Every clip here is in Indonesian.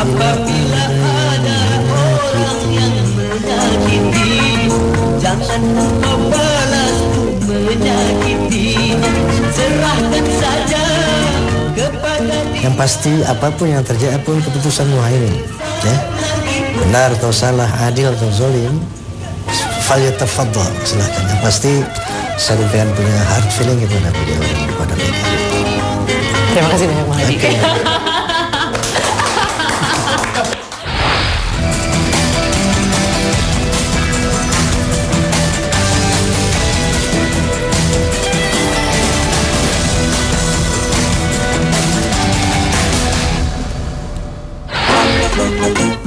Apabila ada orang yang menyakiti, jangan kau balas menyakiti, serahkan saja kepada dia. Yang pasti apapun yang terjadi, apapun keputusan Muhaimin, ya, benar atau salah, adil atau zalim, falyatafaddal, silakan. Yang pasti saya punya hard feeling kepada beliau dan kepada PKB. Terima kasih banyak Bang Haji.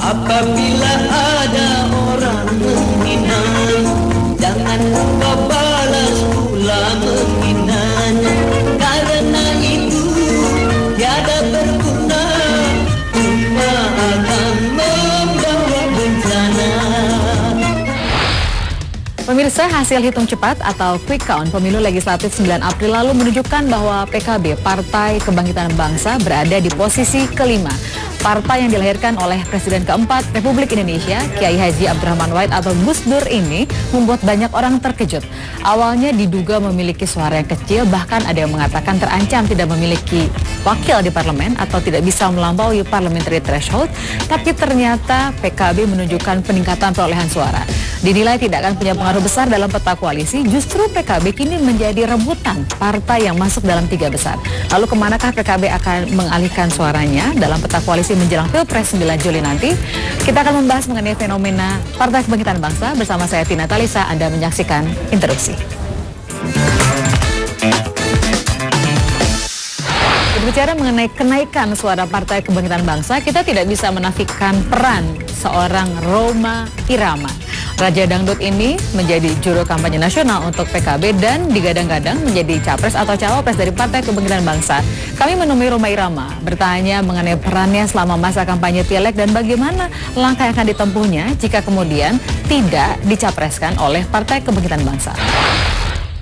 Apabila ada orang menghina, jangan kau balas pula menghinanya, karena itu tiada berguna, cuma akan membawa bencana. Pemirsa, hasil hitung cepat atau quick count pemilu legislatif 9 April lalu menunjukkan bahwa PKB, Partai Kebangkitan Bangsa, berada di posisi kelima. Partai yang dilahirkan oleh Presiden keempat Republik Indonesia, Kiai Haji Abdurrahman Wahid atau Gus Dur ini membuat banyak orang terkejut. Awalnya diduga memiliki suara yang kecil, bahkan ada yang mengatakan terancam tidak memiliki wakil di parlemen atau tidak bisa melampaui parliamentary threshold, tapi ternyata PKB menunjukkan peningkatan perolehan suara. Dinilai tidak akan punya pengaruh besar dalam peta koalisi, justru PKB kini menjadi rebutan partai yang masuk dalam 3 besar. Lalu kemanakah PKB akan mengalihkan suaranya dalam peta koalisi menjelang Pilpres 9 Juli nanti? Kita akan membahas mengenai fenomena Partai Kebangkitan Bangsa bersama saya Tina Talisa. Anda menyaksikan Interupsi. Berbicara mengenai kenaikan suara Partai Kebangkitan Bangsa, kita tidak bisa menafikan peran seorang Rhoma Irama. Raja Dangdut ini menjadi juru kampanye nasional untuk PKB dan digadang-gadang menjadi capres atau cawapres dari Partai Kebangkitan Bangsa. Kami menemui Rhoma Irama bertanya mengenai perannya selama masa kampanye Pileg dan bagaimana langkah yang akan ditempuhnya jika kemudian tidak dicapreskan oleh Partai Kebangkitan Bangsa.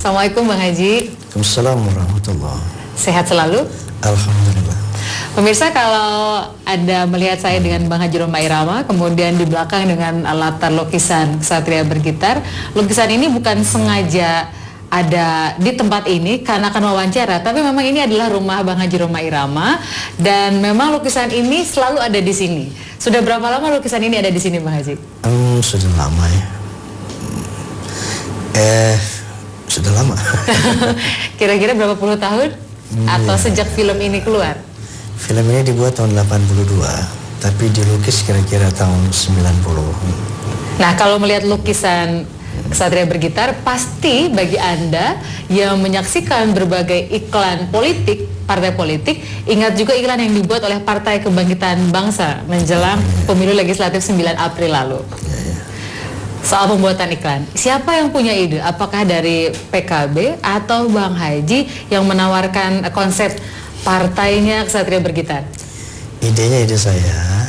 Assalamualaikum Bang Haji. Waalaikumsalam warahmatullahi. Sehat selalu? Alhamdulillah. Pemirsa, kalau Anda melihat saya dengan Bang Haji Rhoma Irama, kemudian di belakang dengan latar lukisan Ksatria Bergitar, lukisan ini bukan sengaja ada di tempat ini karena akan wawancara, tapi memang ini adalah rumah Bang Haji Rhoma Irama dan memang lukisan ini selalu ada di sini. Sudah berapa lama lukisan ini ada di sini, Bang Haji? Sudah lama ya. Sudah lama. Kira-kira berapa puluh tahun? Atau sejak film ini keluar? Film ini dibuat tahun 82, tapi dilukis kira-kira tahun 90. Nah, kalau melihat lukisan Ksatria Bergitar, pasti bagi Anda yang menyaksikan berbagai iklan politik, partai politik, ingat juga iklan yang dibuat oleh Partai Kebangkitan Bangsa menjelang pemilu legislatif 9 April lalu. Soal pembuatan iklan, siapa yang punya ide? Apakah dari PKB atau Bang Haji yang menawarkan konsep partainya Ksatria Bergitar? Idenya ide saya,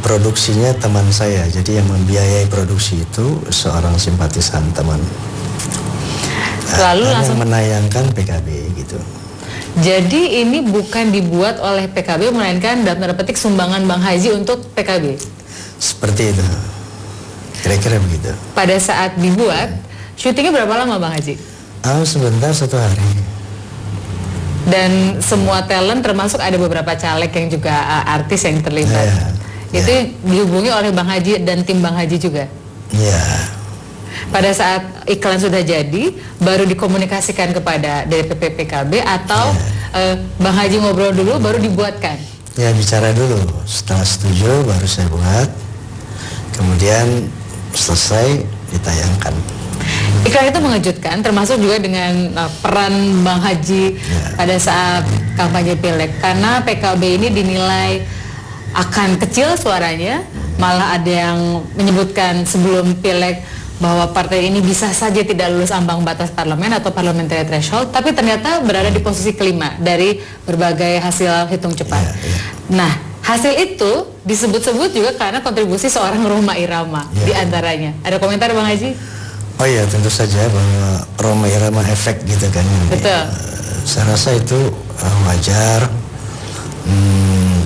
produksinya teman saya. Jadi yang membiayai produksi itu seorang simpatisan teman. Lalu langsung yang menayangkan PKB gitu. Jadi ini bukan dibuat oleh PKB, melainkan dalam tanda petik sumbangan Bang Haji untuk PKB. Seperti itu. Kira-kira begitu. Pada saat dibuat, syutingnya berapa lama Bang Haji? Sebentar, 1 hari. Dan semua talent termasuk ada beberapa caleg yang juga artis yang terlibat. Itu dihubungi oleh Bang Haji dan tim Bang Haji juga? Iya. Pada saat iklan sudah jadi, baru dikomunikasikan kepada DPP PKB atau Bang Haji ngobrol dulu baru dibuatkan? Ya, bicara dulu. Setelah setuju baru saya buat. Kemudian selesai ditayangkan. Iklan itu mengejutkan, termasuk juga dengan peran Bang Haji pada saat kampanye Pileg, karena PKB ini dinilai akan kecil suaranya, malah ada yang menyebutkan sebelum Pileg bahwa partai ini bisa saja tidak lulus ambang batas parlemen atau parliamentary threshold, tapi ternyata berada di posisi kelima dari berbagai hasil hitung cepat. Nah, hasil itu disebut-sebut juga karena kontribusi seorang Rhoma Irama di antaranya. Ada komentar Bang Haji? Oh iya, tentu saja bahwa Rhoma Irama efek gitu kan. Betul. Saya rasa itu wajar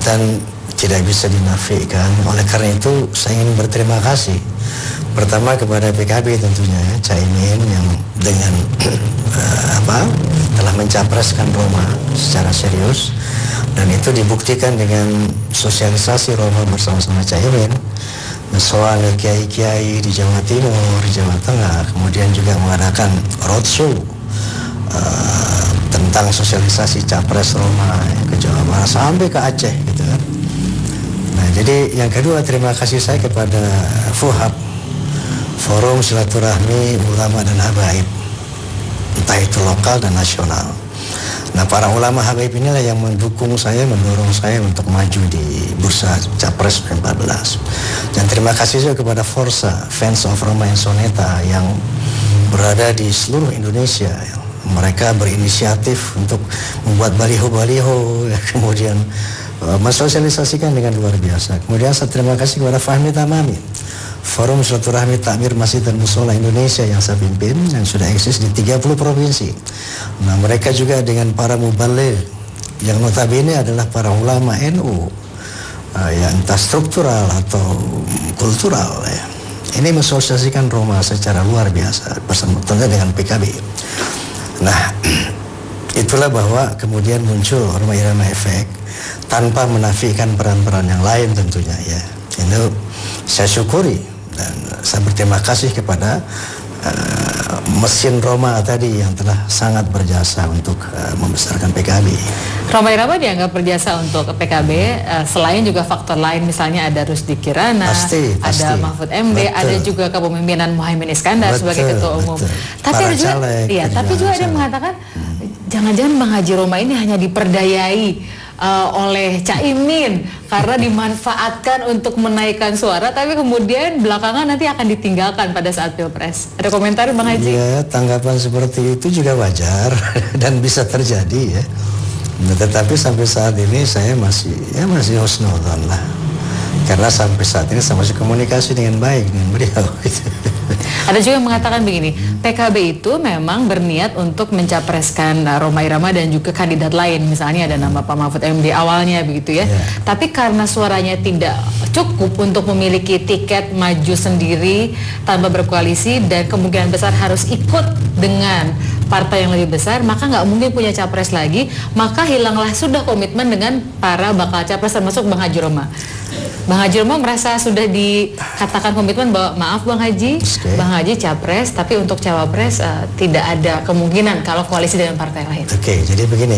dan tidak bisa dinafikan. Oleh karena itu saya ingin berterima kasih pertama kepada PKB tentunya ya, Caimin yang dengan telah mencapreskan Roma secara serius, dan itu dibuktikan dengan sosialisasi Roma bersama-sama Caimin, soal kiai-kiai di Jawa Timur, di Jawa Tengah, kemudian juga mengadakan roadshow tentang sosialisasi capres Roma ke Jawa Barat sampai ke Aceh gitu kan. Nah, jadi yang kedua terima kasih saya kepada FUHAB, Forum Silaturahmi Ulama dan Habaib, entah itu lokal dan nasional. Nah, para ulama habaib inilah yang mendukung saya, mendorong saya untuk maju di bursa Capres 2014. Dan terima kasih juga kepada Forza, Fans of Roma and Soneta yang berada di seluruh Indonesia. Mereka berinisiatif untuk membuat baliho-baliho, ya, kemudian mensosialisasikan dengan luar biasa. Kemudian saya terima kasih kepada Fahmi Tamami, Forum Silaturahmi Takmir Masjid dan Musola Indonesia yang saya pimpin, yang sudah eksis di 30 provinsi. Nah, mereka juga dengan para mubaligh yang notabene adalah para ulama NU, ya entah struktural atau kultural ya. Ini mensosialisasikan Roma secara luar biasa bersama tentunya dengan PKB. Nah, itulah bahwa kemudian muncul Roma Irama Efek tanpa menafikan peran-peran yang lain tentunya ya. Itu saya syukuri. Dan saya berterima kasih kepada mesin Roma tadi yang telah sangat berjasa untuk membesarkan PKB. Roma Irama dianggap berjasa untuk PKB, selain juga faktor lain, misalnya ada Rusdi Kirana, pasti. ada Mahfud MD, ada juga kepemimpinan Muhaimin Iskandar sebagai ketua umum. Tapi ada juga, tapi juga ada yang mengatakan jangan-jangan Bang Haji Roma ini hanya diperdayai oleh Caimin karena dimanfaatkan untuk menaikkan suara, tapi kemudian belakangan nanti akan ditinggalkan pada saat Pilpres. Ada komentar Bang Haji? Ya, tanggapan seperti itu juga wajar dan bisa terjadi ya. Nah, tetapi sampai saat ini saya masih husnuzon lah. Karena sampai saat ini saya masih komunikasi dengan baik dengan beliau gitu. Ada juga yang mengatakan begini, PKB itu memang berniat untuk mencapreskan Roma Irama dan juga kandidat lain, misalnya ada nama Pak Mahfud MD awalnya begitu ya. Tapi karena suaranya tidak cukup untuk memiliki tiket maju sendiri tanpa berkoalisi dan kemungkinan besar harus ikut dengan partai yang lebih besar, maka nggak mungkin punya capres lagi, maka hilanglah sudah komitmen dengan para bakal capres termasuk Bang Haji Roma. Bang Haji Roma merasa sudah dikatakan komitmen bahwa maaf Bang Haji, Bang Haji capres, tapi untuk cawapres tidak ada kemungkinan kalau koalisi dengan partai lain. Oke, jadi begini.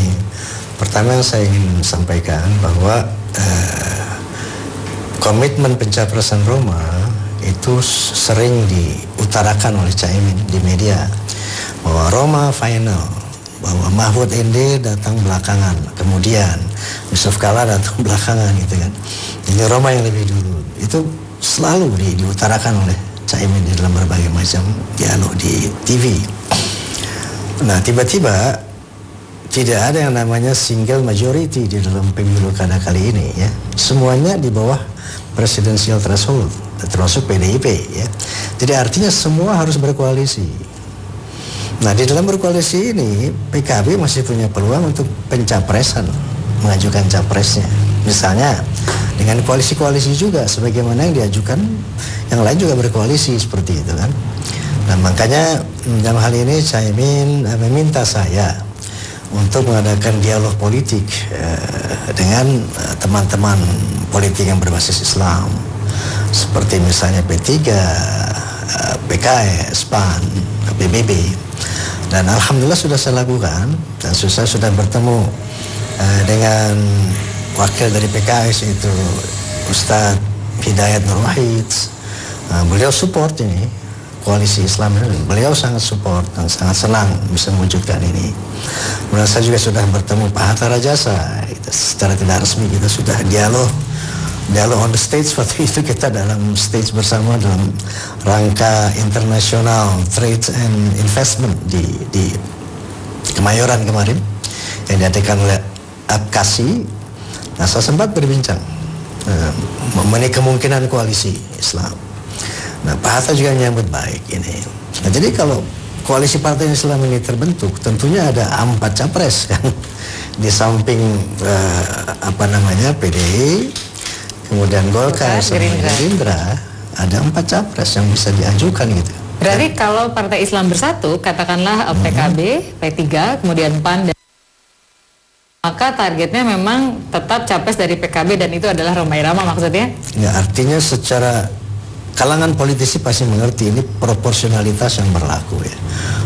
Pertama yang saya ingin sampaikan bahwa komitmen pencapresan Roma itu sering diutarakan oleh Caimin di media bahwa Roma final, bahwa Mahfud MD datang belakangan, kemudian Yusuf Kala datang belakangan gitu kan. Ini Roma yang lebih dulu. Itu selalu diutarakan oleh Caimin di dalam berbagai macam dialog di TV. Nah, tiba-tiba tidak ada yang namanya single majority di dalam pemilu kada kali ini ya. Semuanya di bawah presidensial threshold, termasuk PDIP ya. Jadi artinya semua harus berkoalisi. Nah, di dalam berkoalisi ini PKB masih punya peluang untuk pencapresan, mengajukan capresnya. Misalnya dengan koalisi-koalisi juga sebagaimana yang diajukan yang lain juga berkoalisi seperti itu kan. Nah, makanya dalam hal ini Caimin meminta saya untuk mengadakan dialog politik dengan teman-teman politik yang berbasis Islam seperti misalnya P3, PKS, PAN, PBB. Dan alhamdulillah sudah saya lakukan dan saya sudah bertemu dengan wakil dari PKS itu Ustadz Hidayat Nur Wahid. Beliau support ini koalisi Islam ini. Beliau sangat support dan sangat senang bisa mewujudkan ini. Kemudian saya juga sudah bertemu Pak Hatta Rajasa. Secara tidak resmi kita sudah dialog on the stage. Waktu itu kita dalam stage bersama dalam rangka International Trade and Investment di Kemayoran kemarin yang diadakan oleh APKASI. Nah, saya sempat berbincang mengenai kemungkinan koalisi Islam. Nah, Pak Hatta juga menyambut baik ini. Nah, jadi kalau koalisi partai Islam ini terbentuk, tentunya ada 4 capres kan. Di samping PDI, kemudian Golkar, sama Gerindra, ada 4 capres yang bisa diajukan gitu. Berarti kalau Partai Islam Bersatu, katakanlah PKB, P3, kemudian PAN, maka targetnya memang tetap capres dari PKB dan itu adalah Rhoma Irama maksudnya? Ya, artinya secara kalangan politisi pasti mengerti ini proporsionalitas yang berlaku ya.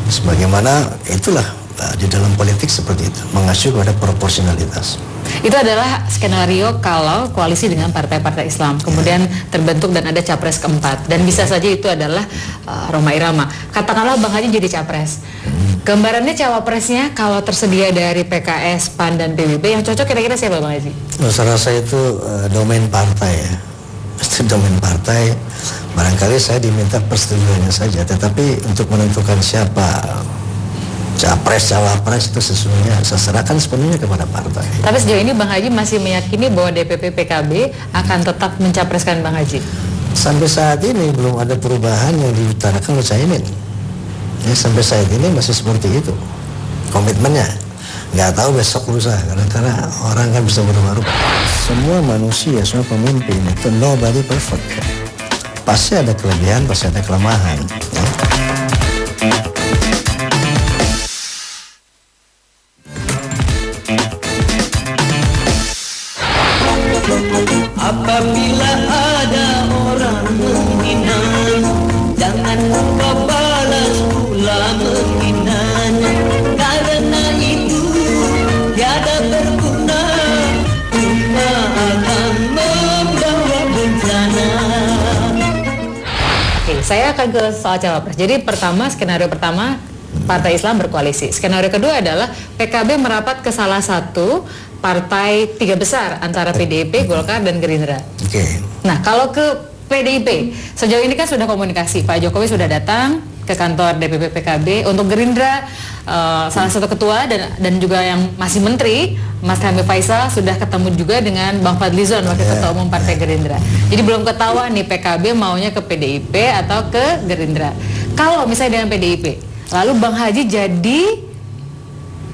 Sebagaimana itulah di dalam politik seperti itu, mengacu pada proporsionalitas. Itu adalah skenario kalau koalisi dengan partai-partai Islam kemudian terbentuk dan ada capres keempat dan bisa saja itu adalah Rhoma Irama. Katakanlah Bang Haji jadi capres. Gambarannya cawapresnya kalau tersedia dari PKS, PAN dan PBB yang cocok kira-kira siapa Bang Haji? Saya rasa itu domain partai ya. Itu domain partai. Barangkali saya diminta persetujuannya saja, tetapi untuk menentukan siapa capres, cawapres itu sesungguhnya saya serahkan sepenuhnya kepada partai. Tapi sejauh ini Bang Haji masih meyakini bahwa DPP PKB akan tetap mencapreskan Bang Haji? Sampai saat ini belum ada perubahan yang diutarakan oleh Caimin. Ya, sampai saat ini masih seperti itu komitmennya. Nggak tahu besok lusa, karena orang kan bisa berubah-ubah. Semua manusia, semua pemimpin itu nobody perfect. Pasti ada kelebihan, pasti ada kelemahan. Ya. Apabila ada orang menghina, jangan kau balas pula menghinanya. Karena itu tiada berguna, cuma akan membawa bencana. Oke, saya akan ke soal cawapres. Jadi skenario pertama Partai Islam berkoalisi. Skenario kedua adalah PKB merapat ke salah satu partai 3 besar antara PDIP, Golkar dan Gerindra. Oke. Nah, kalau ke PDIP, sejauh ini kan sudah komunikasi. Pak Jokowi sudah datang ke kantor DPP PKB. Untuk Gerindra, salah satu ketua dan juga yang masih menteri, Mas Hamid Faisal sudah ketemu juga dengan Bang Fadlizon, wakil ketua umum Partai Gerindra. Jadi belum ketahuan nih PKB maunya ke PDIP atau ke Gerindra. Kalau misalnya dengan PDIP, lalu Bang Haji jadi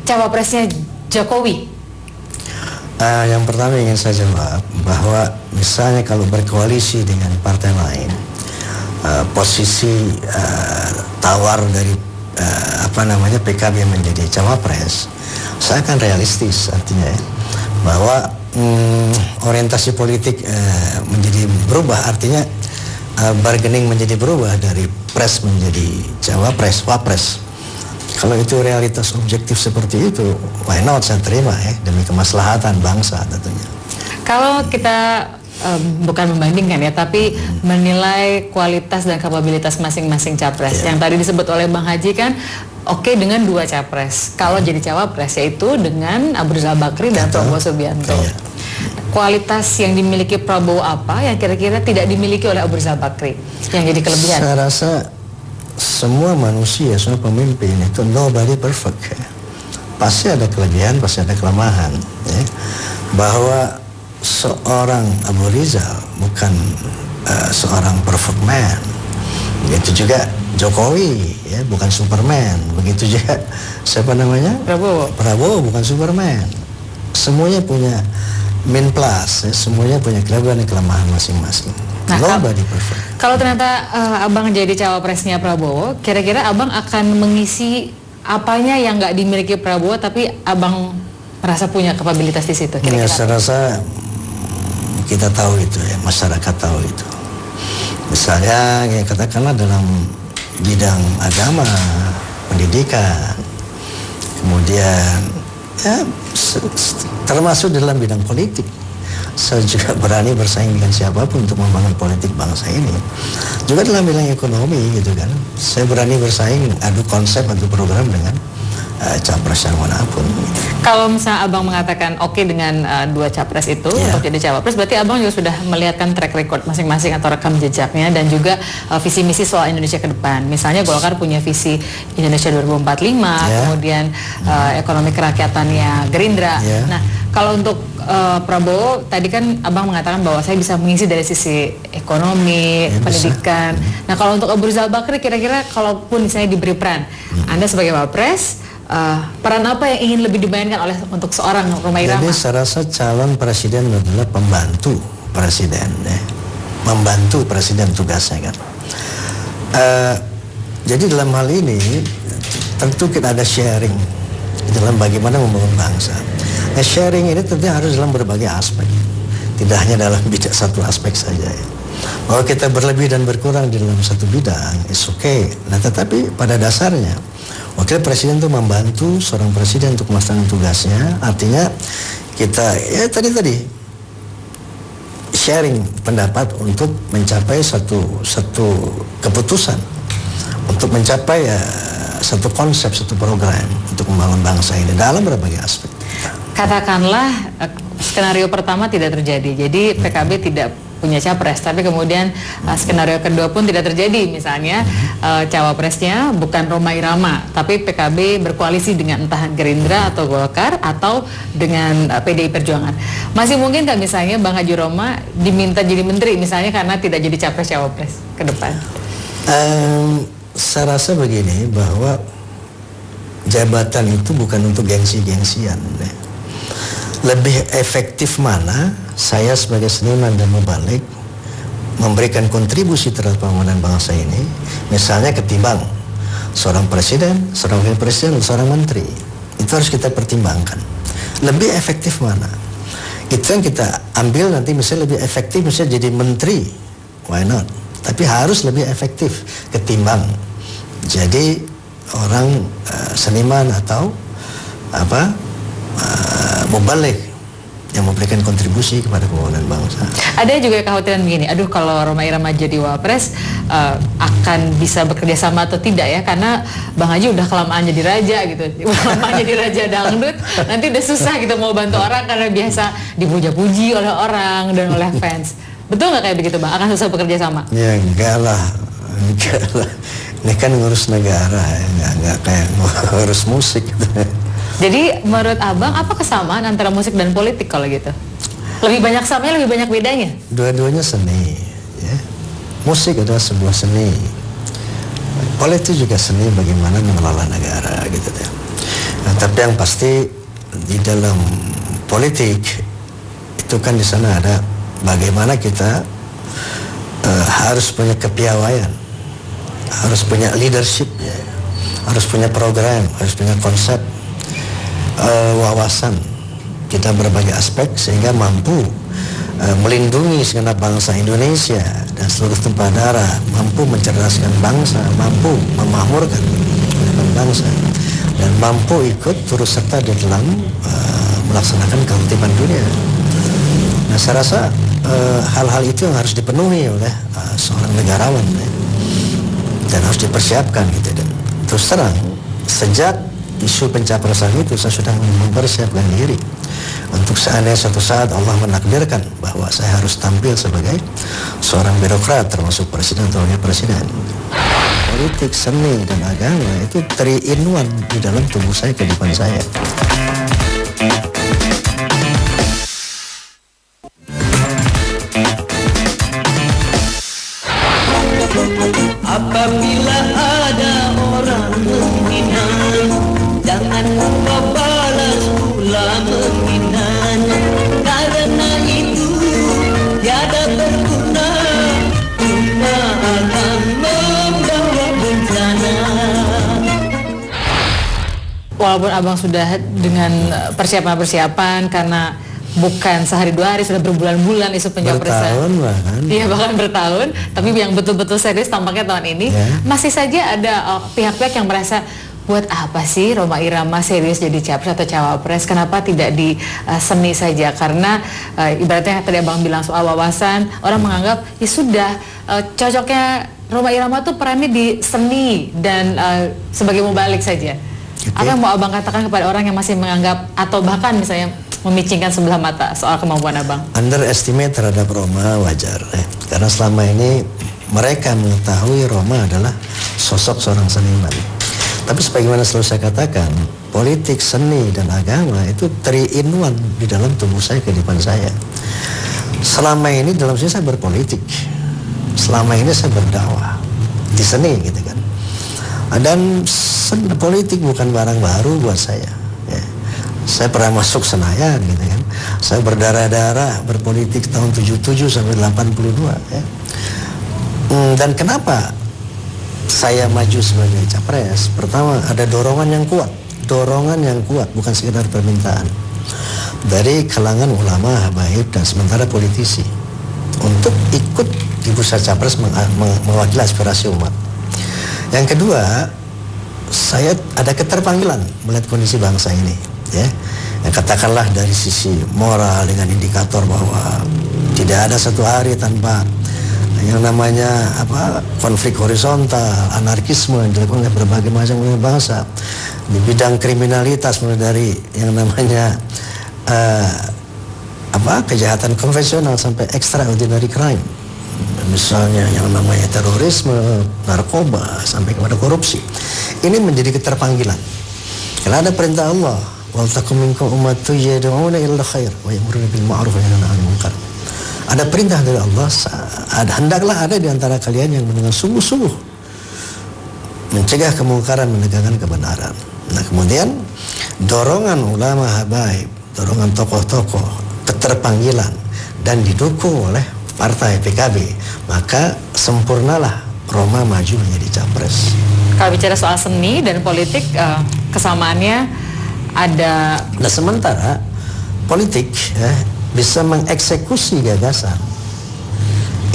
cawapresnya Jokowi. Yang pertama ingin saya jawab bahwa misalnya kalau berkoalisi dengan partai lain, posisi tawar dari PKB menjadi cawapres, saya akan realistis artinya ya, bahwa orientasi politik menjadi berubah, artinya bargaining menjadi berubah dari pres menjadi cawapres, wapres. Kalau itu realitas objektif seperti itu, why not, saya terima ya, demi kemaslahatan bangsa tentunya. Kalau kita bukan membandingkan ya, tapi menilai kualitas dan kapabilitas masing-masing capres. Yang tadi disebut oleh Bang Haji kan, oke dengan 2 capres. Kalau jadi cawapres yaitu dengan Abu Rizal Bakri dan Prabowo Subianto. Kualitas yang dimiliki Prabowo apa yang kira-kira tidak dimiliki oleh Abu Rizal Bakri yang jadi kelebihan? Saya rasa semua manusia, semua pemimpin itu nobody perfect ya. Pasti ada kelebihan, pasti ada kelemahan ya. Bahwa seorang Abu Rizal bukan seorang perfect man. Begitu juga Jokowi ya, bukan Superman. Begitu juga siapa namanya? Prabowo bukan Superman. Semuanya punya min plus ya, semuanya punya kelebihan dan kelemahan masing-masing. Nah, nobody perfect. Kalau ternyata Abang jadi cawapresnya Prabowo, kira-kira Abang akan mengisi apanya yang nggak dimiliki Prabowo, tapi Abang merasa punya kapabilitas di situ? Kira-kira? Ya, saya rasa kita tahu itu ya, masyarakat tahu itu. Misalnya, ya katakanlah dalam bidang agama, pendidikan, kemudian ya termasuk dalam bidang politik. Saya juga berani bersaing dengan siapapun untuk membangun politik bangsa ini. Juga dalam bidang ekonomi gitu kan. Saya berani bersaing, adu konsep, adu program dengan capres yang manapun. Kalau misalnya Abang mengatakan oke dengan 2 capres itu untuk jadi cawapres, berarti Abang juga sudah melihatkan track record masing-masing atau rekam jejaknya dan juga visi misi soal Indonesia ke depan. Misalnya Golkar punya visi Indonesia 2045, kemudian ekonomi kerakyatannya Gerindra. Nah, kalau untuk Prabowo tadi kan Abang mengatakan bahwa saya bisa mengisi dari sisi ekonomi, pendidikan. Nah, kalau untuk Abu Rizal Bakri kira-kira kalaupun misalnya diberi peran, Anda sebagai wapres, peran apa yang ingin lebih dimainkan untuk seorang Rhoma Irama? Jadi saya rasa calon presiden adalah pembantu presiden, ya. Membantu presiden tugasnya kan. Jadi dalam hal ini tentu kita ada sharing dalam bagaimana membangun bangsa. Nah, sharing ini tentunya harus dalam berbagai aspek, tidak hanya dalam satu aspek saja ya. Bahwa kita berlebih dan berkurang di dalam satu bidang, it's okay. Nah, tetapi pada dasarnya wakil presiden itu membantu seorang presiden untuk melaksanakan tugasnya. Artinya kita ya tadi sharing pendapat untuk mencapai satu keputusan, untuk mencapai satu konsep, satu program untuk membangun bangsa ini dalam berbagai aspek. Katakanlah skenario pertama tidak terjadi, jadi PKB tidak punya capres, tapi kemudian skenario kedua pun tidak terjadi, misalnya cawapresnya bukan Rhoma Irama, tapi PKB berkoalisi dengan entah Gerindra atau Golkar atau dengan PDI Perjuangan. Masih mungkin nggak misalnya Bang Haji Rhoma diminta jadi menteri misalnya karena tidak jadi capres cawapres ke depan? Saya rasa begini, bahwa jabatan itu bukan untuk gengsi-gengsian. Lebih efektif mana saya sebagai seniman dan mubalik memberikan kontribusi terhadap pembangunan bangsa ini, misalnya ketimbang seorang presiden, seorang wakil presiden, seorang menteri. Itu harus kita pertimbangkan. Lebih efektif mana? Itu yang kita ambil nanti, misalnya lebih efektif misalnya jadi menteri, why not? Tapi harus lebih efektif ketimbang jadi orang seniman atau mubalik yang memberikan kontribusi kepada pembangunan bangsa. Ada juga kekhawatiran begini, aduh kalau Rhoma Irama jadi wapres akan bisa bekerja sama atau tidak ya, karena Bang Haji udah kelamaan jadi raja gitu, kelamaan jadi raja dangdut, nanti udah susah gitu mau bantu orang karena biasa dipuja-puji oleh orang dan oleh fans. Betul nggak kayak begitu Bang? Akan susah bekerja sama? Ya enggak lah. Ini kan ngurus negara, enggak kayak ngurus musik gitu. Jadi menurut Abang apa kesamaan antara musik dan politik kalau gitu? Lebih banyak samanya, lebih banyak bedanya? Dua-duanya seni ya. Musik adalah sebuah seni, politik juga seni, bagaimana mengelola negara gitu ya. Nah, tapi yang pasti di dalam politik itu kan di sana ada bagaimana kita harus punya kepiawaian, harus punya leadership ya, harus punya program, harus punya konsep, wawasan kita berbagai aspek sehingga mampu melindungi segenap bangsa Indonesia dan seluruh tumpah darah, mampu mencerdaskan bangsa, mampu memakmurkan bangsa, dan mampu ikut turut serta di dalam melaksanakan ketertiban dunia. Nah, saya rasa hal-hal itu yang harus dipenuhi oleh seorang negarawan ya, dan harus dipersiapkan gitu. Dan terus terang sejak isu pencapresan itu saya sudah mempersiapkan diri untuk seandainya suatu saat Allah menakdirkan bahwa saya harus tampil sebagai seorang birokrat termasuk presiden atau wakil presiden. Politik, seni, dan agama itu 3-in-1 di dalam tubuh saya, kehidupan saya. Apabila ada orang menghina, jangan lupa balas pula menghinanya. Karena itu tiada berguna, cuma akan membawa bencana. Walaupun Abang sudah dengan persiapan-persiapan karena bukan sehari dua hari, sudah berbulan-bulan isu pencapresan. Bertahun bahkan. Iya, bahkan bertahun. Tapi yang betul-betul serius tampaknya tahun ini masih saja ada pihak-pihak yang merasa, buat apa sih Rhoma Irama serius jadi capres atau cawapres? Kenapa tidak di seni saja? Karena ibaratnya tadi Abang bilang soal wawasan, orang menganggap ya sudah cocoknya Rhoma Irama tuh perannya di seni dan sebagai mubalik saja. Apa yang mau Abang katakan kepada orang yang masih menganggap atau bahkan misalnya memicingkan sebelah mata soal kemampuan Abang? Underestimate terhadap Rhoma wajar karena selama ini mereka mengetahui Rhoma adalah sosok seorang seniman. Tapi sebagaimana selalu saya katakan, politik, seni, dan agama itu 3-in-1 di dalam tubuh saya, kehidupan saya. Selama ini dalam sini saya berpolitik, selama ini saya berdakwah di seni gitu kan. Dan politik bukan barang baru buat saya ya. Saya pernah masuk Senayan gitu kan. Saya berdarah-darah berpolitik tahun 77 sampai 82 ya. Dan kenapa saya maju sebagai capres? Pertama, ada dorongan yang kuat, bukan sekedar permintaan dari kalangan ulama, habaib dan sementara politisi untuk ikut di bursa capres mewakili aspirasi umat. Yang kedua, saya ada keterpanggilan melihat kondisi bangsa ini, ya. Katakanlah dari sisi moral dengan indikator bahwa tidak ada satu hari tanpa yang namanya konflik horizontal, anarkisme yang dilakukan oleh berbagai macam bangsa di bidang kriminalitas, mulai dari yang namanya kejahatan konvensional sampai extraordinary crime, misalnya yang namanya terorisme, narkoba sampai kepada korupsi. Ini menjadi keterpanggilan karena ada perintah Allah, wal takum minkum ummatun yad'una ilal khair wa ya'muruna bil ma'ruf wa yanhauna 'anil munkar. Ada perintah dari Allah, hendaklah ada di antara kalian yang dengan sungguh-sungguh mencegah kemungkaran, menegakkan kebenaran. Nah, kemudian dorongan ulama habaib, dorongan tokoh-tokoh, keterpanggilan dan didukung oleh partai PKB, maka sempurnalah Roma maju menjadi capres. Kalau bicara soal seni dan politik, kesamaannya ada. Nah, sementara politik bisa mengeksekusi gagasan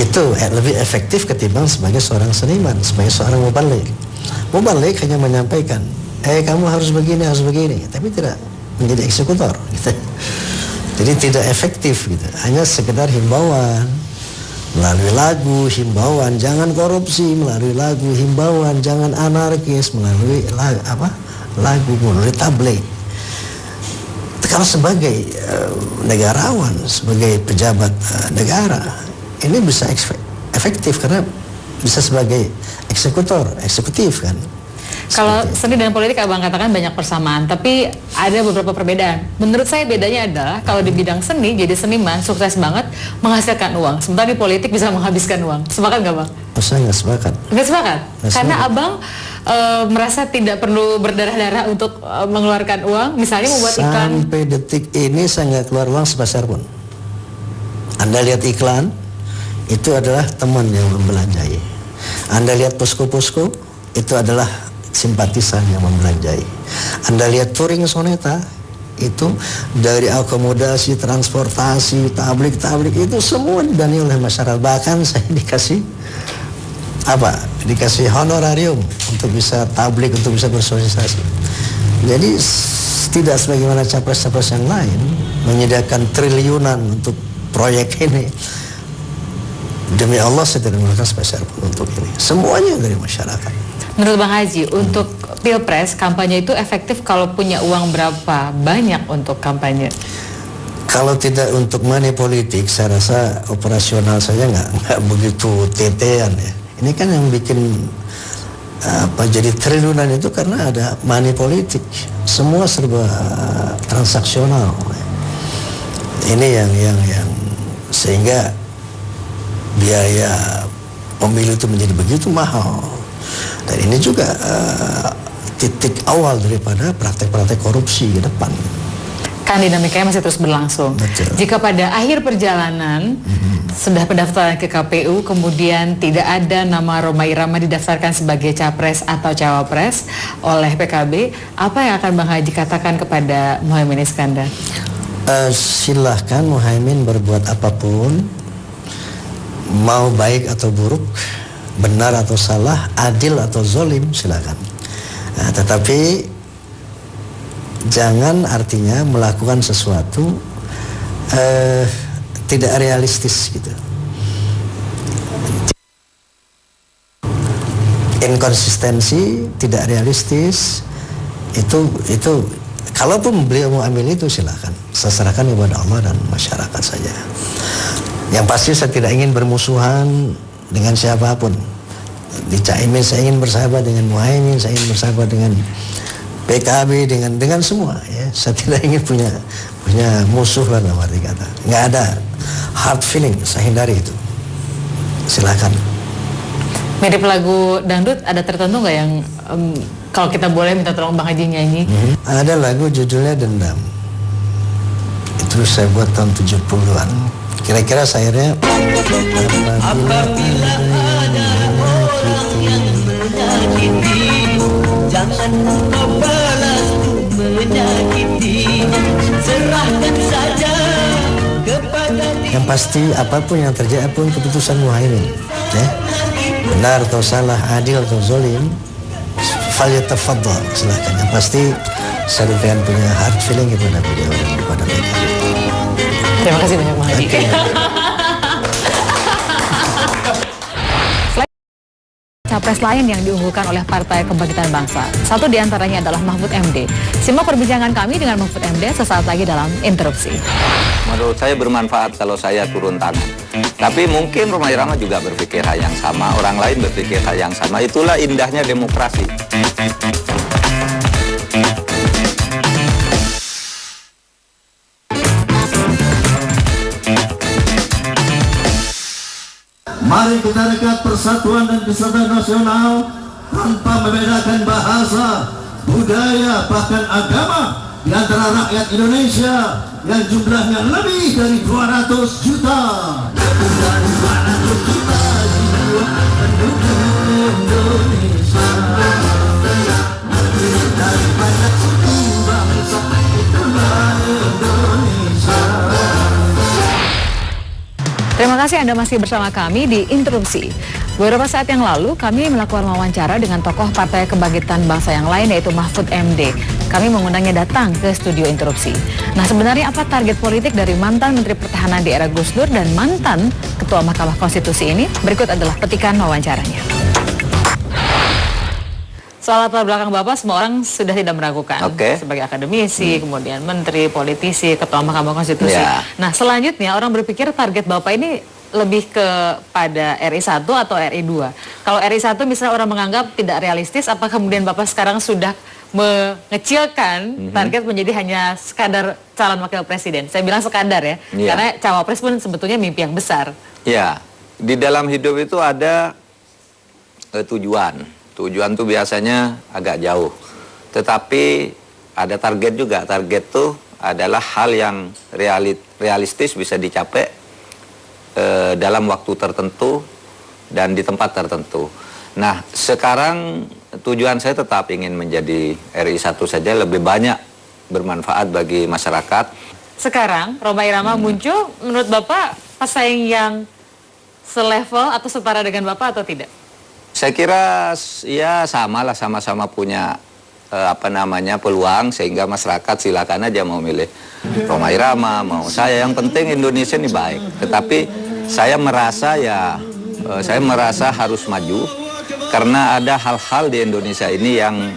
itu lebih efektif ketimbang sebagai seorang seniman, sebagai seorang mubalik. Mubalik hanya menyampaikan, kamu harus begini, tapi tidak menjadi eksekutor gitu. Jadi tidak efektif gitu. Hanya sekedar himbauan melalui lagu, himbauan jangan korupsi, melalui lagu, himbauan jangan anarkis, melalui lagu, melalui tablik. Kalau sebagai negarawan, sebagai pejabat negara, ini bisa efektif karena bisa sebagai eksekutif kan. Kalau seni dan politik Abang katakan banyak persamaan, tapi ada beberapa perbedaan. Menurut saya bedanya adalah kalau di bidang seni, jadi seniman sukses banget menghasilkan uang, sementara di politik bisa menghabiskan uang. Sepakat nggak Bang? Saya nggak sepakat. Nggak sepakat? Karena Abang merasa tidak perlu berdarah-darah untuk mengeluarkan uang, misalnya membuat iklan. Sampai detik ini saya nggak keluar uang sepeser pun. Anda lihat iklan, itu adalah teman yang membelanjai. Anda lihat posko-posko, itu adalah simpatisan yang membelanjai. Anda lihat touring soneta, itu dari akomodasi, transportasi, tablik itu semua didanai oleh masyarakat. Bahkan saya dikasih honorarium untuk bisa tablik, untuk bisa bersosialisasi. Jadi tidak sebagaimana capres-capres yang lain menyediakan triliunan untuk proyek ini. Demi Allah saya tidak menggunakan spesial pun untuk ini. Semuanya dari masyarakat. Menurut Bang Haji, untuk pilpres kampanye itu efektif kalau punya uang berapa banyak untuk kampanye? Kalau tidak untuk money politik, saya rasa operasional saja nggak begitu tetean ya. Ini kan yang bikin jadi triliunan itu karena ada money politik. Semua serba transaksional. Ini yang sehingga biaya pemilu itu menjadi begitu mahal. Dan ini juga titik awal daripada praktek-praktek korupsi ke depan. Kan dinamikanya masih terus berlangsung. Betul. Jika pada akhir perjalanan sudah pendaftaran ke KPU, kemudian tidak ada nama Rhoma Irama didaftarkan sebagai capres atau cawapres oleh PKB, apa yang akan Bang Haji katakan kepada Muhaimin Iskandar? Silahkan Muhaimin berbuat apapun, mau baik atau buruk, benar atau salah, adil atau zolim, silakan. Tetapi jangan artinya melakukan sesuatu tidak realistis gitu. Inkonsistensi, tidak realistis, itu kalaupun beliau mau ambil itu silakan. Saya serahkan kepada Allah dan masyarakat saja. Yang pasti saya tidak ingin bermusuhan dengan siapapun. Di Caimin saya ingin bersahabat dengan Muhaimin, saya ingin bersahabat dengan PKB, dengan semua ya. Saya tidak ingin punya musuh lah dalam arti kata. Nggak ada hard feeling, saya hindari itu. Silakan. Mirip lagu dangdut, ada tertentu nggak yang kalau kita boleh minta tolong Bang Haji nyanyi? Ada lagu judulnya Dendam. terus saya buat tahun 70-an. Kira-kira syairnya Apabila ada orang yang menyakiti, jangan kau balas untuk menyakiti. Serahkan saja kepada yang pasti apapun yang terjadi pun keputusan Muhaimin, ya. Benar atau salah, adil atau zolim, falyatafaddal, silahkan. Yang pasti saya pengen punya hard feeling kepada beliau dan kepada PKB. Terima kasih banyak Bang Haji. Capres lain yang diunggulkan oleh Partai Kebangkitan Bangsa. Satu diantaranya adalah Mahfud MD. Simak perbincangan kami dengan Mahfud MD sesaat lagi dalam Interupsi. Menurut saya bermanfaat kalau saya turun tangan. Tapi mungkin Rhoma Irama juga berpikir hal yang sama, orang lain berpikir hal yang sama. Itulah indahnya demokrasi. Mari kita dekat persatuan dan kesatuan nasional tanpa membedakan bahasa, budaya, bahkan agama di antara rakyat Indonesia yang jumlahnya lebih dari 200 juta. Lebih dari 200 juta jiwa penduduk Indonesia. Lebih dari banyak suku bangsa, itulah Indonesia. Terima kasih Anda masih bersama kami di Interupsi. Beberapa saat yang lalu kami melakukan wawancara dengan tokoh Partai Kebangkitan Bangsa yang lain yaitu Mahfud MD. Kami mengundangnya datang ke studio Interupsi. Nah, sebenarnya apa target politik dari mantan Menteri Pertahanan di era Gus Dur dan mantan Ketua Mahkamah Konstitusi ini? Berikut adalah petikan wawancaranya. Soal latar belakang Bapak semua orang sudah tidak meragukan. Sebagai akademisi, kemudian menteri, politisi, ketua Mahkamah Konstitusi. Nah, selanjutnya orang berpikir target Bapak ini lebih kepada RI 1 atau RI 2. Kalau RI 1 misalnya orang menganggap tidak realistis, apa kemudian Bapak sekarang sudah mengecilkan target menjadi hanya sekadar calon wakil presiden? Saya bilang sekadar ya, karena cawapres pun sebetulnya mimpi yang besar. Ya, di dalam hidup itu ada tujuan. Tujuan tuh biasanya agak jauh, tetapi ada target juga. Target tuh adalah hal yang realistis, bisa dicapai dalam waktu tertentu dan di tempat tertentu. Nah, sekarang tujuan saya tetap ingin menjadi RI 1 saja, lebih banyak bermanfaat bagi masyarakat. Sekarang Rhoma Irama muncul, menurut Bapak pesaing yang selevel atau setara dengan Bapak atau tidak? Saya kira ya samalah, sama-sama punya peluang, sehingga masyarakat silakan aja mau milih Rhoma Irama, mau saya. Yang penting Indonesia ini baik. Tetapi saya merasa harus maju karena ada hal-hal di Indonesia ini yang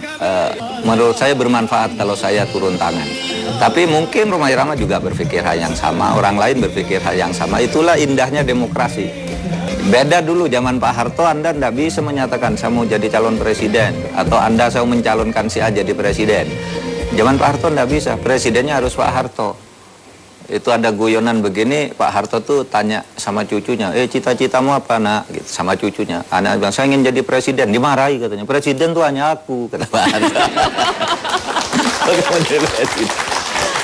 menurut saya bermanfaat kalau saya turun tangan. Tapi mungkin Rhoma Irama juga berpikir hal yang sama, orang lain berpikir hal yang sama. Itulah indahnya demokrasi. Beda dulu zaman Pak Harto, Anda tidak bisa menyatakan saya mau jadi calon presiden, atau Anda saya mencalonkan si A jadi presiden. Zaman Pak Harto tidak bisa, presidennya harus Pak Harto. Itu ada guyonan begini, Pak Harto tuh tanya sama cucunya, cita-citamu apa nak? Gitu, sama cucunya. Anak bilang, saya ingin jadi presiden. Dimarahi katanya, presiden tuh hanya aku, kata Pak Harto.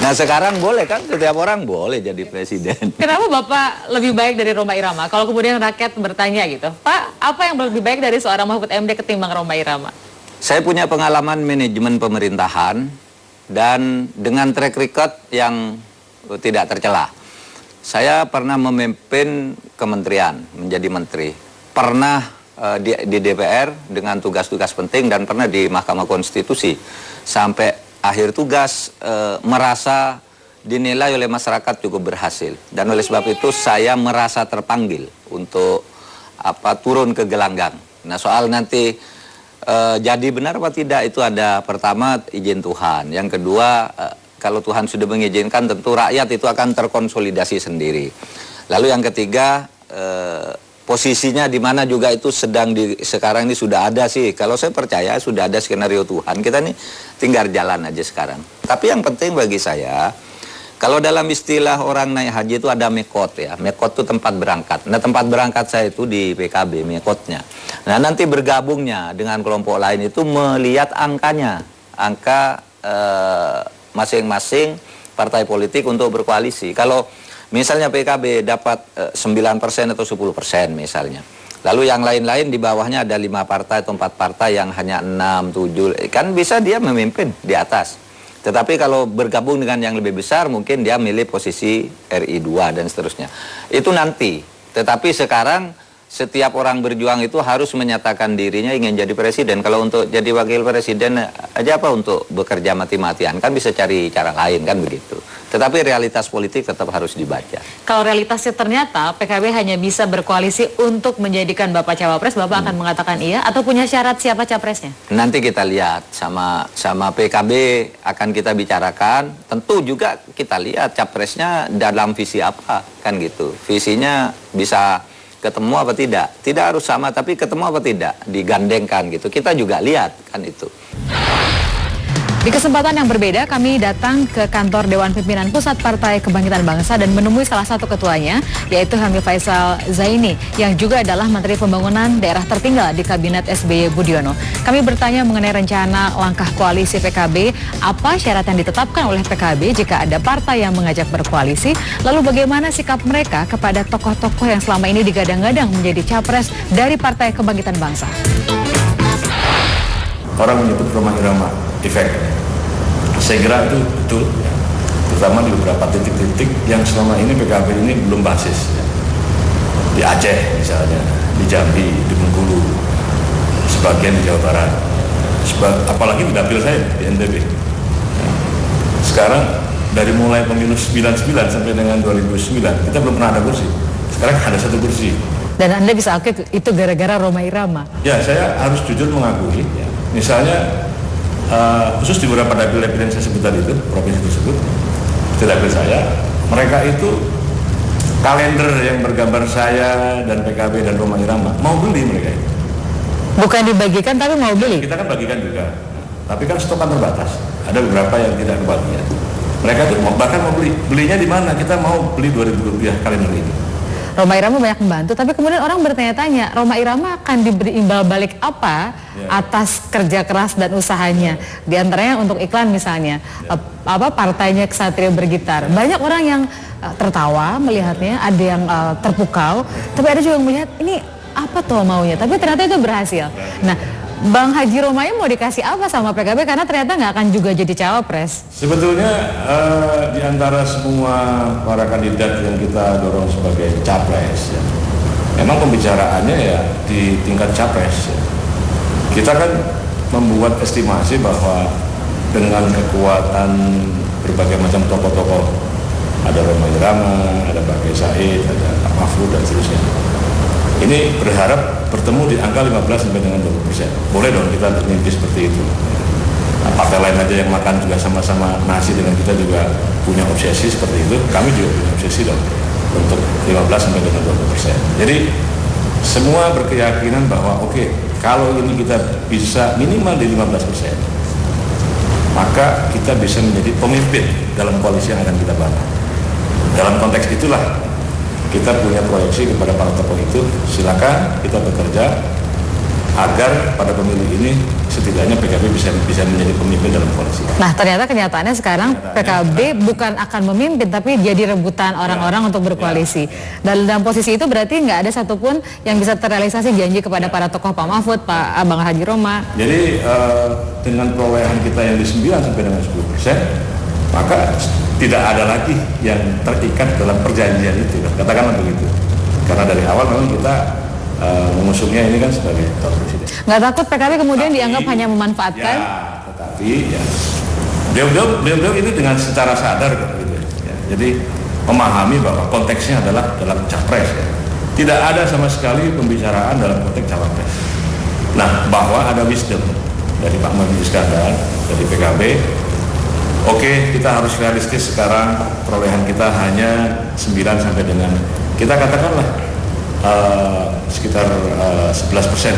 Nah, sekarang boleh kan, setiap orang boleh jadi presiden. Kenapa Bapak lebih baik dari Rhoma Irama? Kalau kemudian rakyat bertanya gitu, Pak, apa yang lebih baik dari seorang Mahfud MD ketimbang Rhoma Irama? Saya punya pengalaman manajemen pemerintahan dan dengan track record yang tidak tercela. Saya pernah memimpin kementerian, menjadi menteri. Pernah di DPR dengan tugas-tugas penting dan pernah di Mahkamah Konstitusi. Sampai akhir tugas merasa dinilai oleh masyarakat cukup berhasil, dan oleh sebab itu saya merasa terpanggil untuk turun ke gelanggang. Nah, soal nanti jadi benar apa tidak itu ada, pertama izin Tuhan, yang kedua kalau Tuhan sudah mengizinkan tentu rakyat itu akan terkonsolidasi sendiri. Lalu yang ketiga posisinya di mana juga itu sekarang ini sudah ada sih. Kalau saya percaya sudah ada skenario Tuhan. Kita nih tinggal jalan aja sekarang. Tapi yang penting bagi saya, kalau dalam istilah orang naik haji itu ada mekot ya. Mekot itu tempat berangkat. Nah, tempat berangkat saya itu di PKB, mekotnya. Nah, nanti bergabungnya dengan kelompok lain itu melihat angkanya. Angka masing-masing partai politik untuk berkoalisi. Kalau misalnya PKB dapat 9% atau 10% misalnya, lalu yang lain-lain di bawahnya ada 5 partai atau 4 partai yang hanya 6, 7, kan bisa dia memimpin di atas. Tetapi kalau bergabung dengan yang lebih besar, mungkin dia milih posisi RI 2 dan seterusnya. Itu nanti. Tetapi sekarang setiap orang berjuang itu harus menyatakan dirinya ingin jadi presiden. Kalau untuk jadi wakil presiden aja apa untuk bekerja mati-matian, kan bisa cari cara lain, kan begitu. Tetapi realitas politik tetap harus dibaca. Kalau realitasnya ternyata PKB hanya bisa berkoalisi untuk menjadikan Bapak cawapres, Bapak akan mengatakan iya atau punya syarat siapa capresnya? Nanti kita lihat sama PKB akan kita bicarakan. Tentu juga kita lihat capresnya dalam visi apa, kan gitu. Visinya bisa ketemu apa tidak? Tidak harus sama, tapi ketemu apa tidak? Digandengkan gitu. Kita juga lihat kan itu. Di kesempatan yang berbeda, kami datang ke kantor Dewan Pimpinan Pusat Partai Kebangkitan Bangsa dan menemui salah satu ketuanya, yaitu Hamil Faisal Zaini, yang juga adalah Menteri Pembangunan Daerah Tertinggal di Kabinet SBY Budiono. Kami bertanya mengenai rencana langkah koalisi PKB, apa syarat yang ditetapkan oleh PKB jika ada partai yang mengajak berkoalisi, lalu bagaimana sikap mereka kepada tokoh-tokoh yang selama ini digadang-gadang menjadi capres dari Partai Kebangkitan Bangsa. Orang menyebut Rhoma Irama efek. Saya kira itu betul, ya. Terutama di beberapa titik-titik yang selama ini PKB ini belum basis. Ya. Di Aceh misalnya, di Jambi, di Bengkulu, sebagian di Jawa Barat. Apalagi di dapil saya di NTB. Ya. Sekarang dari mulai pemilu 99 sampai dengan 2009 kita belum pernah ada kursi. Sekarang ada 1 kursi. Dan Anda bisa akui itu gara-gara Rhoma Irama. Ya, saya harus jujur mengakui. Ya. Misalnya khusus di beberapa dapil-dapil yang saya sebut tadi itu, provinsi tersebut, di dapil saya, mereka itu kalender yang bergambar saya dan PKB dan Rhoma Irama mau beli mereka itu. Bukan dibagikan tapi mau beli. Kita kan bagikan juga, tapi kan stok kan terbatas. Ada beberapa yang tidak kebagian. Mereka itu bahkan mau beli. Belinya di mana? Kita mau beli Rp2.000 kalender ini. Rhoma Irama banyak membantu, tapi kemudian orang bertanya-tanya, Rhoma Irama akan diberi imbal balik apa atas kerja keras dan usahanya? Di antaranya untuk iklan misalnya, partainya Ksatria Bergitar. Banyak orang yang tertawa melihatnya, ada yang terpukau, tapi ada juga yang melihat ini apa tuh maunya, tapi ternyata itu berhasil. Nah, Bang Haji Romaim mau dikasih apa sama PKB karena ternyata nggak akan juga jadi cawapres? Sebetulnya di antara semua para kandidat yang kita dorong sebagai capres, ya, memang pembicaraannya ya di tingkat capres. Ya. Kita kan membuat estimasi bahwa dengan kekuatan berbagai macam tokoh-tokoh, ada Rhoma Irama, ada Pak Kiai Said, ada Pak Mahfud dan seterusnya. Ini berharap bertemu di angka 15 sampai dengan 20%. Boleh dong kita bermimpi seperti itu. Nah, partai lain aja yang makan juga sama-sama nasi dengan kita juga punya obsesi seperti itu. Kami juga punya obsesi dong untuk 15 sampai dengan 20%. Jadi semua berkeyakinan bahwa oke, kalau ini kita bisa minimal di 15%, maka kita bisa menjadi pemimpin dalam koalisi yang akan kita bangun. Dalam konteks itulah kita punya proyeksi kepada para tokoh itu, silakan kita bekerja agar pada pemilu ini setidaknya PKB bisa menjadi pemimpin dalam koalisi. Nah, ternyata kenyataannya sekarang PKB bukan akan memimpin, tapi jadi rebutan orang-orang untuk berkoalisi. Dan dalam posisi itu berarti nggak ada satupun yang bisa terrealisasi janji kepada para tokoh, Pak Mahfud, Pak Bang Haji Roma. Jadi dengan perolehan kita yang di 9 sampai dengan 10%, maka tidak ada lagi yang terikat dalam perjanjian itu, katakanlah begitu. Karena dari awal memang kita mengusungnya ini kan sebagai calon presiden. Nggak takut PKB kemudian dianggap hanya memanfaatkan? Ya, tetapi ya, beliau ini dengan secara sadar gitu ya. Jadi memahami bahwa konteksnya adalah dalam capres ya. Tidak ada sama sekali pembicaraan dalam konteks cawapres. Nah, bahwa ada wisdom dari Pak Muhaimin Iskandar, dari PKB. Oke, kita harus realistis sekarang, perolehan kita hanya 9 sampai dengan, kita katakanlah sekitar 11%.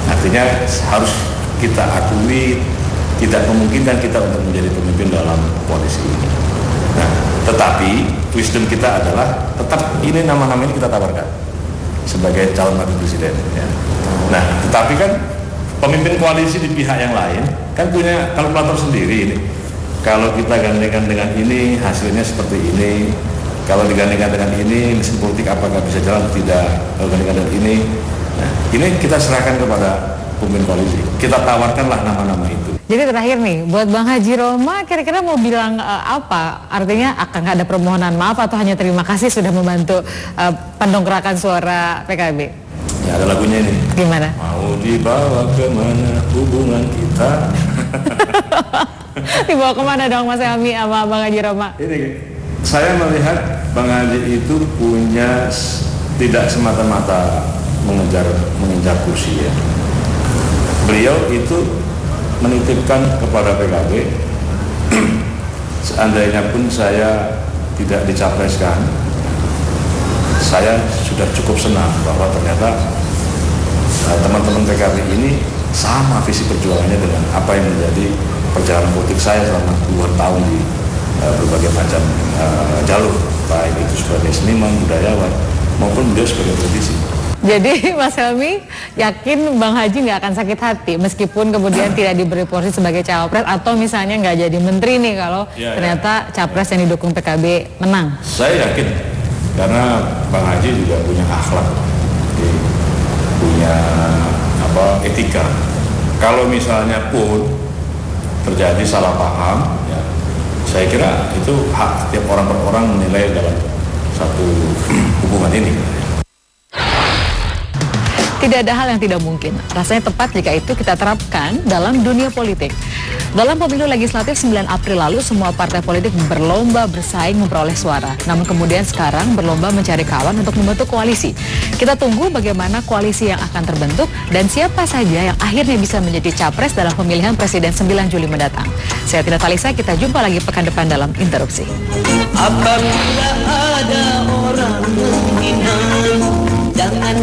Artinya harus kita akui tidak memungkinkan kita untuk menjadi pemimpin dalam koalisi ini. Nah, tetapi wisdom kita adalah tetap ini nama-nama ini kita tawarkan sebagai calon wakil presiden. Ya. Nah, tetapi kan pemimpin koalisi di pihak yang lain kan punya kalkulator sendiri ini. kalau kita gandengan dengan ini hasilnya seperti ini, kalau digandengkan dengan ini mesin politik apakah bisa jalan atau tidak, kalau gandengan dengan ini. Nah, ini kita serahkan kepada pemimpin koalisi, kita tawarkanlah nama-nama itu. Jadi terakhir nih, buat Bang Haji Roma kira-kira mau bilang apa? Artinya akan nggak ada permohonan maaf atau hanya terima kasih sudah membantu pendongkrakan suara PKB? Ya, ada lagunya ini. Gimana? Mau dibawa kemana hubungan kita? Dibawa kemana dong Mas Helmi sama Bang Haji Roma? Ini, saya melihat Bang Haji itu punya tidak semata-mata mengejar kursi ya. Beliau itu menitipkan kepada PKB, seandainya pun saya tidak dicapreskan, saya sudah cukup senang bahwa ternyata teman-teman PKB ini sama visi perjuangannya dengan apa yang menjadi perjalanan politik saya selama 2 tahun di berbagai macam jalur, baik itu sebagai seniman, budayawan, maupun beliau sebagai politisi. Jadi Mas Helmi yakin Bang Haji nggak akan sakit hati meskipun kemudian tidak diberi porsi sebagai cawapres atau misalnya nggak jadi menteri nih kalau ternyata capres yang didukung PKB menang? Saya yakin karena Bang Haji juga punya akhlak, punya etika. Kalau misalnya pun terjadi salah paham, ya, saya kira itu hak setiap orang per orang menilai dalam satu hubungan ini. Tidak ada hal yang tidak mungkin. Rasanya tepat jika itu kita terapkan dalam dunia politik. Dalam pemilu legislatif 9 April lalu, semua partai politik berlomba bersaing memperoleh suara. Namun kemudian sekarang berlomba mencari kawan untuk membentuk koalisi. Kita tunggu bagaimana koalisi yang akan terbentuk dan siapa saja yang akhirnya bisa menjadi capres dalam pemilihan presiden 9 Juli mendatang. Saya Tina Talisa, kita jumpa lagi pekan depan dalam Interupsi. Apabila ada orang menghina, jangan